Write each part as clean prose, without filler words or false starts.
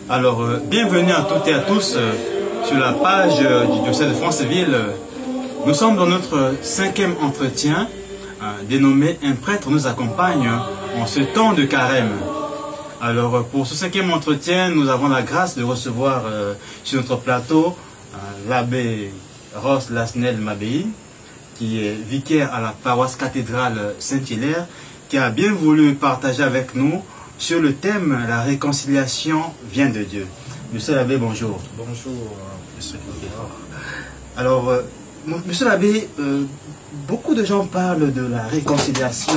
Bienvenue à toutes et à tous sur la page du diocèse de Franceville. Nous sommes dans notre 5e entretien dénommé « Un prêtre nous accompagne en ce temps de carême ». Alors, pour ce 5e entretien, nous avons la grâce de recevoir sur notre plateau l'abbé Ross Lasnel Mabéi, qui est vicaire à la paroisse cathédrale Saint-Hilaire, qui a bien voulu partager avec nous sur le thème « La réconciliation vient de Dieu ». Monsieur l'abbé, bonjour. Bonjour, monsieur Guillaume. Alors, monsieur l'abbé, beaucoup de gens parlent de la réconciliation,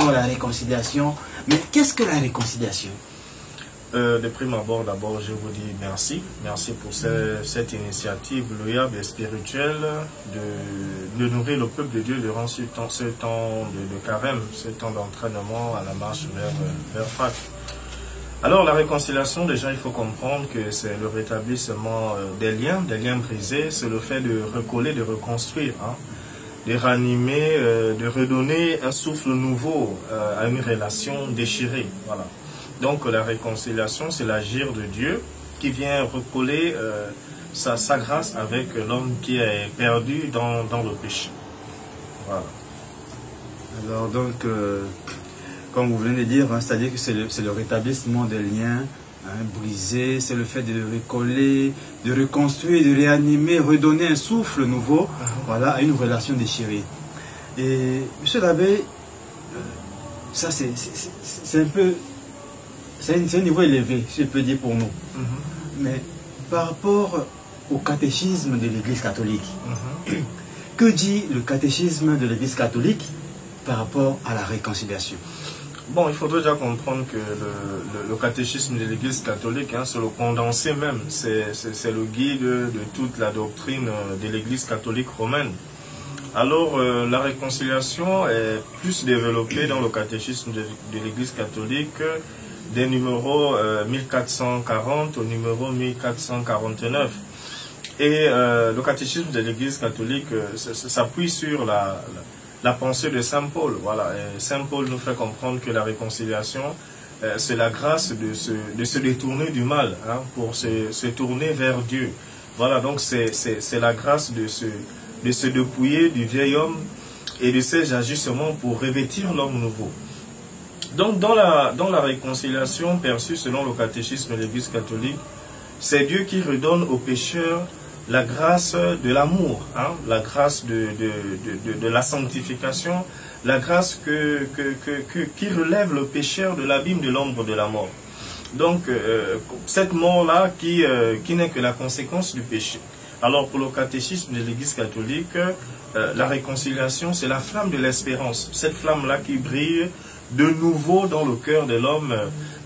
mais qu'est-ce que la réconciliation? De prime abord, je vous dis merci. Merci pour cette initiative loyale et spirituelle de nourrir le peuple de Dieu durant ce temps de carême, ce temps d'entraînement à la marche vers Pâques. Alors, la réconciliation, déjà, il faut comprendre que c'est le rétablissement des liens brisés, c'est le fait de recoller, de reconstruire, de ranimer, de redonner un souffle nouveau à une relation déchirée. Voilà. Donc, la réconciliation, c'est l'agir de Dieu qui vient recoller sa grâce avec l'homme qui est perdu dans le péché. Voilà. Alors, donc, comme vous venez de dire, c'est-à-dire que c'est le rétablissement des liens brisés, c'est le fait de recoller, de reconstruire, de réanimer, redonner un souffle nouveau voilà, à une relation déchirée. Et, monsieur l'abbé, ça c'est un peu... C'est un niveau élevé, si je peux dire pour nous. Mais par rapport au catéchisme de l'Église catholique, que dit le catéchisme de l'Église catholique par rapport à la réconciliation? Bon, il faudrait déjà comprendre que le catéchisme de l'Église catholique, c'est le condensé même, c'est le guide de toute la doctrine de l'Église catholique romaine. Alors, la réconciliation est plus développée dans le catéchisme de l'Église catholique des numéros 1440 au numéro 1449. Et le catéchisme de l'Église catholique s'appuie sur la pensée de Saint Paul. Voilà. Et Saint Paul nous fait comprendre que la réconciliation, c'est la grâce de se détourner du mal, pour se tourner vers Dieu. Voilà, donc c'est la grâce de se dépouiller du vieil homme et de ses agissements pour revêtir l'homme nouveau. Donc, dans la réconciliation perçue selon le catéchisme de l'Église catholique, c'est Dieu qui redonne aux pécheurs la grâce de l'amour, la grâce de la sanctification, la grâce qui relève le pécheur de l'abîme de l'ombre de la mort. Donc, cette mort-là qui n'est que la conséquence du péché. Alors, pour le catéchisme de l'Église catholique, la réconciliation, c'est la flamme de l'espérance. Cette flamme-là qui brille de nouveau dans le cœur de l'homme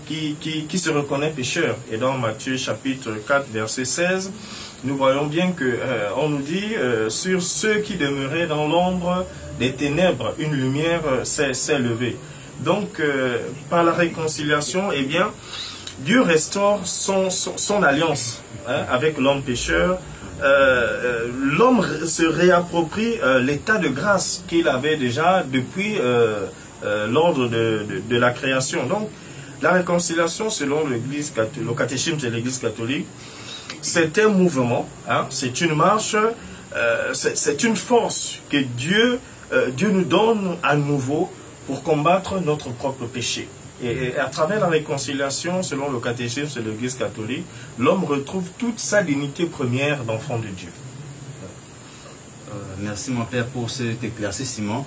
qui se reconnaît pécheur. Et dans Matthieu chapitre 4, verset 16, nous voyons bien que on nous dit sur ceux qui demeuraient dans l'ombre des ténèbres, une lumière s'est levée. Donc, par la réconciliation, eh bien, Dieu restaure son alliance avec l'homme pécheur. L'homme se réapproprie l'état de grâce qu'il avait déjà depuis l'ordre de la création. Donc, la réconciliation, selon le catéchisme de l'Église catholique, c'est un mouvement, c'est une marche, c'est une force que Dieu nous donne à nouveau pour combattre notre propre péché. Et à travers la réconciliation, selon le catéchisme de l'Église catholique, l'homme retrouve toute sa dignité première d'enfant de Dieu. Merci mon père pour cet éclaircissement.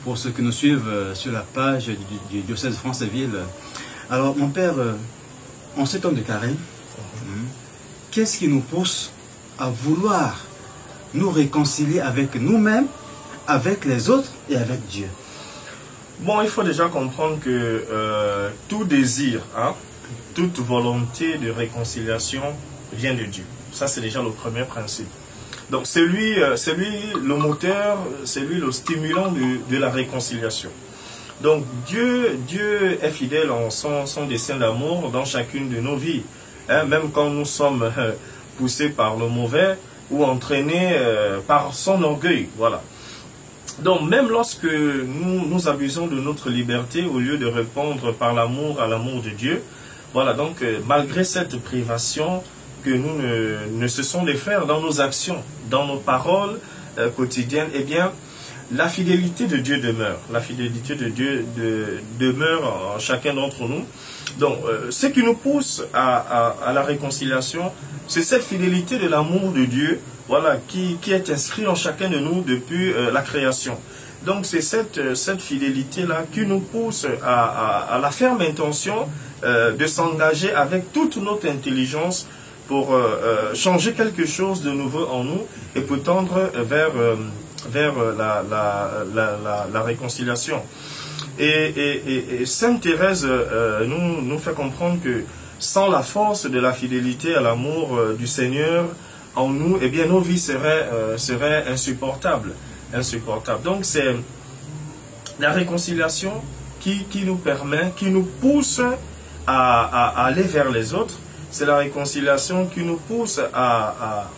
Pour ceux qui nous suivent sur la page du diocèse de Franceville. Alors mon père, en ce temps de carême, qu'est-ce qui nous pousse à vouloir nous réconcilier avec nous-mêmes, avec les autres et avec Dieu? Bon, il faut déjà comprendre que tout désir, toute volonté de réconciliation vient de Dieu. Ça, c'est déjà le premier principe. Donc, c'est lui le moteur, c'est lui le stimulant de la réconciliation. Donc, Dieu est fidèle en son dessein d'amour dans chacune de nos vies. Même quand nous sommes poussés par le mauvais ou entraînés par son orgueil. Voilà. Donc, même lorsque nous abusons de notre liberté, au lieu de répondre par l'amour à l'amour de Dieu, Voilà, donc malgré cette privation que nous ne cessons de faire dans nos actions, dans nos paroles quotidiennes, eh bien, la fidélité de Dieu demeure. La fidélité de Dieu demeure en chacun d'entre nous. Donc, ce qui nous pousse à la réconciliation, c'est cette fidélité de l'amour de Dieu, voilà, qui est inscrit en chacun de nous depuis la création. Donc, c'est cette fidélité-là qui nous pousse à la ferme intention de s'engager avec toute notre intelligence pour changer quelque chose de nouveau en nous et pour tendre vers la réconciliation. Et Sainte Thérèse nous fait comprendre que sans la force de la fidélité à l'amour du Seigneur en nous, eh bien nos vies seraient insupportables. Donc c'est la réconciliation qui nous permet, qui nous pousse à aller vers les autres. C'est la réconciliation qui nous pousse à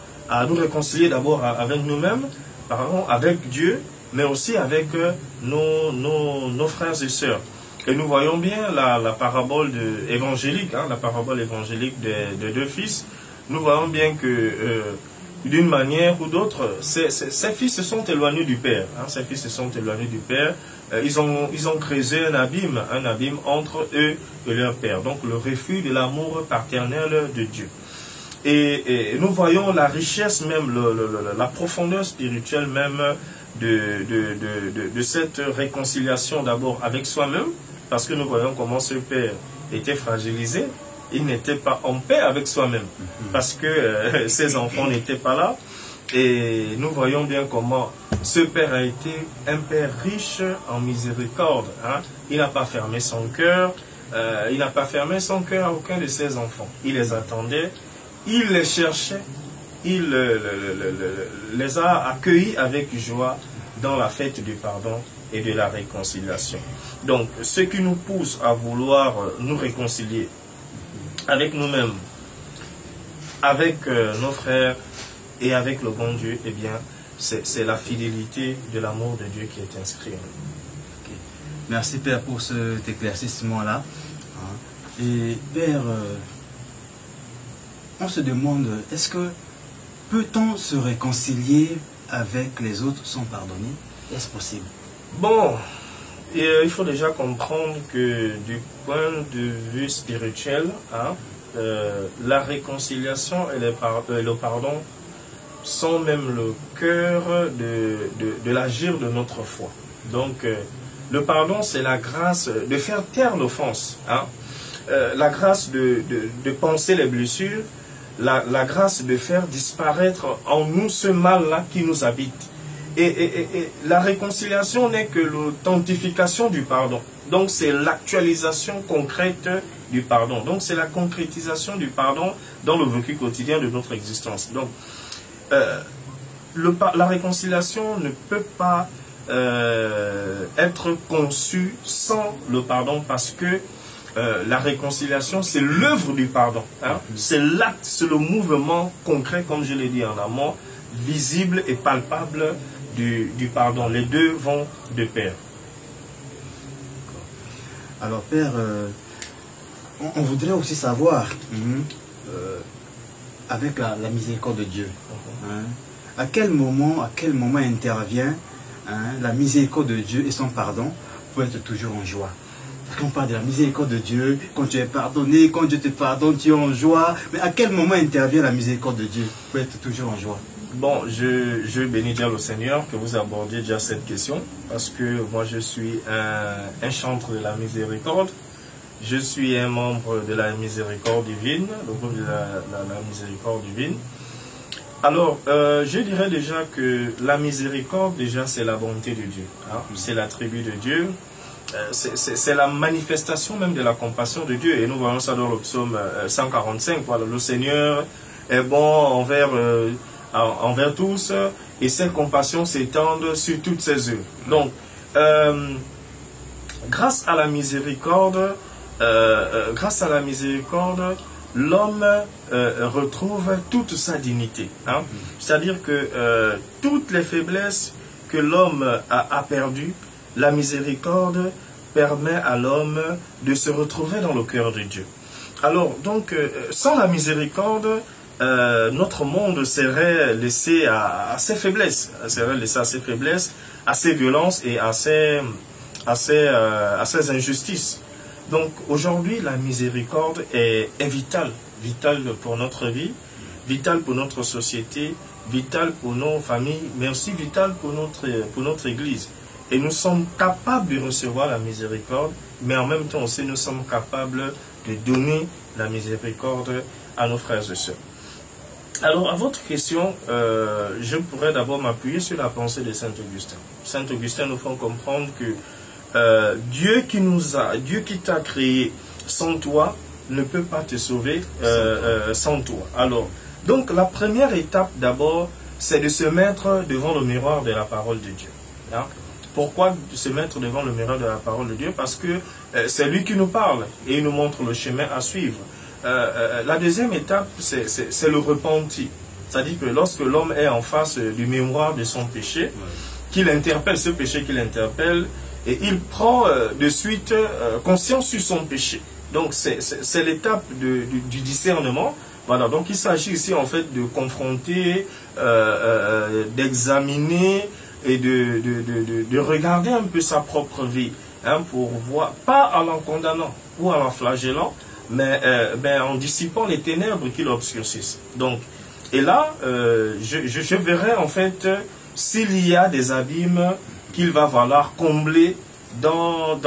nous réconcilier d'abord avec nous-mêmes, avec Dieu, mais aussi avec nos frères et sœurs. Et nous voyons bien la parabole évangélique, la parabole évangélique des deux fils. Nous voyons bien que d'une manière ou d'autre, ces fils se sont éloignés du Père. Ces fils se sont éloignés du Père. Ils ont creusé un abîme entre eux et leur Père. Donc le refus de l'amour paternel de Dieu. Et nous voyons la richesse même, la profondeur spirituelle même de cette réconciliation d'abord avec soi-même, parce que nous voyons comment ce Père était fragilisé. Il n'était pas en paix avec soi-même, parce que ses enfants n'étaient pas là. Et nous voyons bien comment ce Père a été un Père riche en miséricorde. Il n'a pas fermé son cœur, à aucun de ses enfants. Il les attendait, il les cherchait, il les a accueillis avec joie dans la fête du pardon et de la réconciliation. Donc, ce qui nous pousse à vouloir nous réconcilier avec nous-mêmes, avec nos frères et avec le bon Dieu, eh bien, c'est la fidélité de l'amour de Dieu qui est inscrit en nous. Okay. Merci Père pour cet éclaircissement-là. Et Père, on se demande, est-ce que peut-on se réconcilier avec les autres sans pardonner? Est-ce possible? Bon, il faut déjà comprendre que du point de vue spirituel, la réconciliation et le pardon sont même le cœur de l'agir de notre foi. Donc, le pardon, c'est la grâce de faire taire l'offense, la grâce de penser les blessures, la grâce de faire disparaître en nous ce mal-là qui nous habite. Et la réconciliation n'est que l'authentification du pardon. Donc c'est l'actualisation concrète du pardon. Donc c'est la concrétisation du pardon dans le vécu quotidien de notre existence. Donc la réconciliation ne peut pas être conçue sans le pardon, parce que la réconciliation, c'est l'œuvre du pardon. C'est l'acte, c'est le mouvement concret, comme je l'ai dit en amont, visible et palpable du pardon. Les deux vont de pair. Alors Père, on voudrait aussi savoir, avec la miséricorde de Dieu, à quel moment intervient la miséricorde de Dieu et son pardon pour être toujours en joie. Quand on parle de la miséricorde de Dieu, quand tu es pardonné, quand Dieu te pardonne, tu es en joie. Mais à quel moment intervient la miséricorde de Dieu pour être toujours en joie? Bon, je bénis déjà le Seigneur que vous abordiez déjà cette question, parce que moi je suis un chantre de la miséricorde. Je suis un membre de la miséricorde divine, le groupe de la miséricorde divine. Alors, je dirais déjà que la miséricorde, déjà, c'est la bonté de Dieu. C'est l'attribut de Dieu. C'est la manifestation même de la compassion de Dieu. Et nous voyons ça dans le psaume 145. Voilà, le Seigneur est bon envers tous, et ses compassions s'étendent sur toutes ses œuvres. Donc, grâce à la miséricorde, l'homme retrouve toute sa dignité. C'est-à-dire que toutes les faiblesses que l'homme a perdues, la miséricorde permet à l'homme de se retrouver dans le cœur de Dieu. Alors, donc, sans la miséricorde, notre monde serait laissé à ses faiblesses, à ses violences et à ses injustices. Donc, aujourd'hui, la miséricorde est vitale, vitale pour notre vie, vitale pour notre société, vitale pour nos familles, mais aussi vitale pour notre Église. Et nous sommes capables de recevoir la miséricorde, mais en même temps aussi nous sommes capables de donner la miséricorde à nos frères et sœurs. Alors, à votre question, je pourrais d'abord m'appuyer sur la pensée de Saint Augustin. Saint Augustin nous fait comprendre que Dieu qui t'a créé sans toi ne peut pas te sauver sans toi. Alors, donc la première étape d'abord, c'est de se mettre devant le miroir de la parole de Dieu. Hein? Pourquoi se mettre devant le miroir de la parole de Dieu? Parce que c'est lui qui nous parle et il nous montre le chemin à suivre. La deuxième étape, c'est le repenti. C'est-à-dire que lorsque l'homme est en face du mémoire de son péché, qu'il interpelle ce péché qu'il interpelle, et il prend de suite conscience sur son péché. Donc c'est l'étape du discernement. Voilà, donc il s'agit ici en fait de confronter, d'examiner et de regarder un peu sa propre vie, hein, pour voir, pas en la condamnant ou en la flagellant, mais en dissipant les ténèbres qui l'obscurcissent. Donc, et là, je verrai en fait s'il y a des abîmes qu'il va falloir combler dans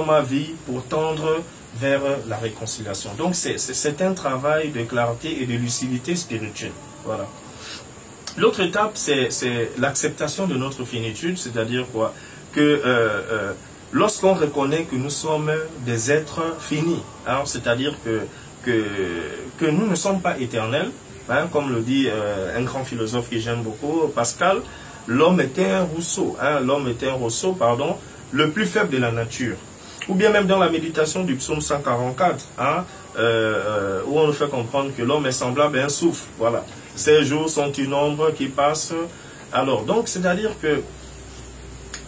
ma vie pour tendre vers la réconciliation. Donc, c'est un travail de clarté et de lucidité spirituelle. Voilà. L'autre étape, c'est l'acceptation de notre finitude, c'est-à-dire quoi? Que lorsqu'on reconnaît que nous sommes des êtres finis, hein, c'est-à-dire que nous ne sommes pas éternels, hein, comme le dit un grand philosophe que j'aime beaucoup, Pascal, l'homme était un Rousseau, hein, le plus faible de la nature. Ou bien même dans la méditation du psaume 144, hein, où on nous fait comprendre que l'homme est semblable à un souffle. Voilà. Ces jours sont une ombre qui passe. Alors, donc, c'est-à-dire que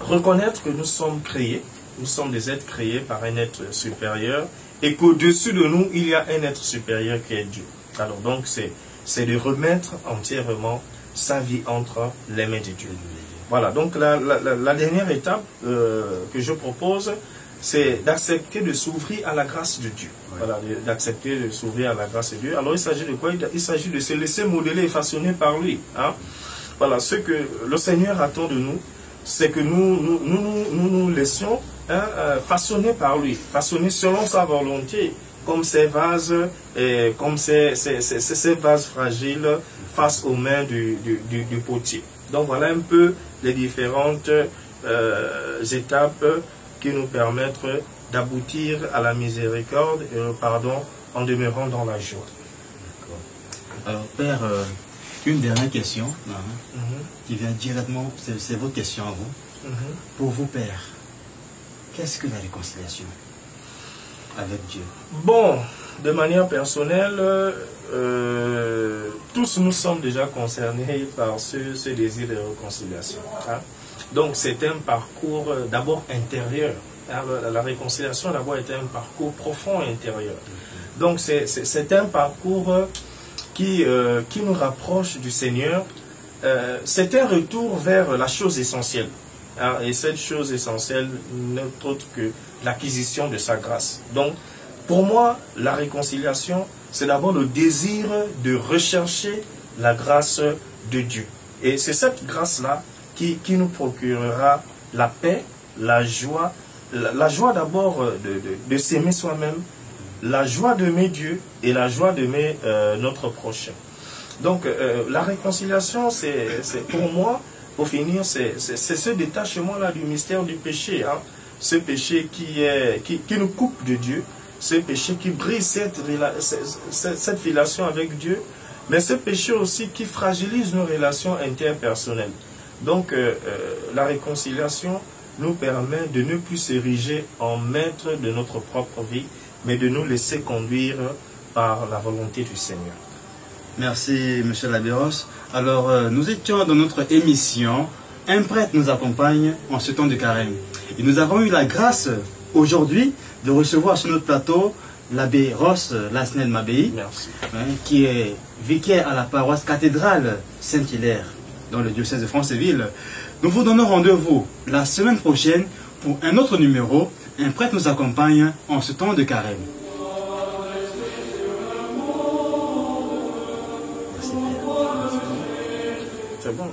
reconnaître que nous sommes créés, nous sommes des êtres créés par un être supérieur, et qu'au-dessus de nous, il y a un être supérieur qui est Dieu. Alors, donc, c'est de remettre entièrement sa vie entre les mains de Dieu. Voilà, donc la dernière étape que je propose, c'est d'accepter de s'ouvrir à la grâce de Dieu. Voilà, d'accepter de s'ouvrir à la grâce de Dieu. Alors, il s'agit de quoi? Il s'agit de se laisser modeler et façonner par lui. Hein? Voilà, ce que le Seigneur attend de nous, c'est que nous laissions, hein, façonner par lui, façonner selon sa volonté, comme ces vases, comme ces vases fragiles face aux mains du potier. Donc, voilà un peu les différentes étapes qui nous permettent d'aboutir à la miséricorde et au pardon en demeurant dans la joie. Alors, Père, une dernière question, qui vient directement, c'est votre question à vous. Pour vous, Père, qu'est-ce que la réconciliation avec Dieu? Bon, de manière personnelle, tous nous sommes déjà concernés par ce désir de réconciliation. Hein? Donc c'est un parcours d'abord intérieur. La réconciliation d'abord est un parcours profond intérieur. Donc c'est un parcours qui nous rapproche du Seigneur. C'est un retour vers la chose essentielle. Hein, et cette chose essentielle n'est autre que l'acquisition de sa grâce. Donc pour moi, la réconciliation, c'est d'abord le désir de rechercher la grâce de Dieu. Et c'est cette grâce-là qui nous procurera la paix, la joie d'abord de s'aimer soi-même, la joie d'aimer Dieu et la joie d'aimer notre prochain. Donc la réconciliation, c'est pour moi, pour finir, c'est ce détachement-là du mystère du péché. Hein. Ce péché qui nous coupe de Dieu, ce péché qui brise cette relation avec Dieu, mais ce péché aussi qui fragilise nos relations interpersonnelles. Donc, la réconciliation nous permet de ne plus s'ériger en maître de notre propre vie, mais de nous laisser conduire par la volonté du Seigneur. Merci, M. Labéros. Alors, nous étions dans notre émission. Un prêtre nous accompagne en ce temps de carême. Et nous avons eu la grâce aujourd'hui de recevoir sur notre plateau l'abbé Ross Lasnel Mabéi, qui est vicaire à la paroisse cathédrale Saint-Hilaire dans le diocèse de Franceville. Nous vous donnons rendez-vous la semaine prochaine pour un autre numéro. Un prêtre nous accompagne en ce temps de carême. Merci. C'est bon.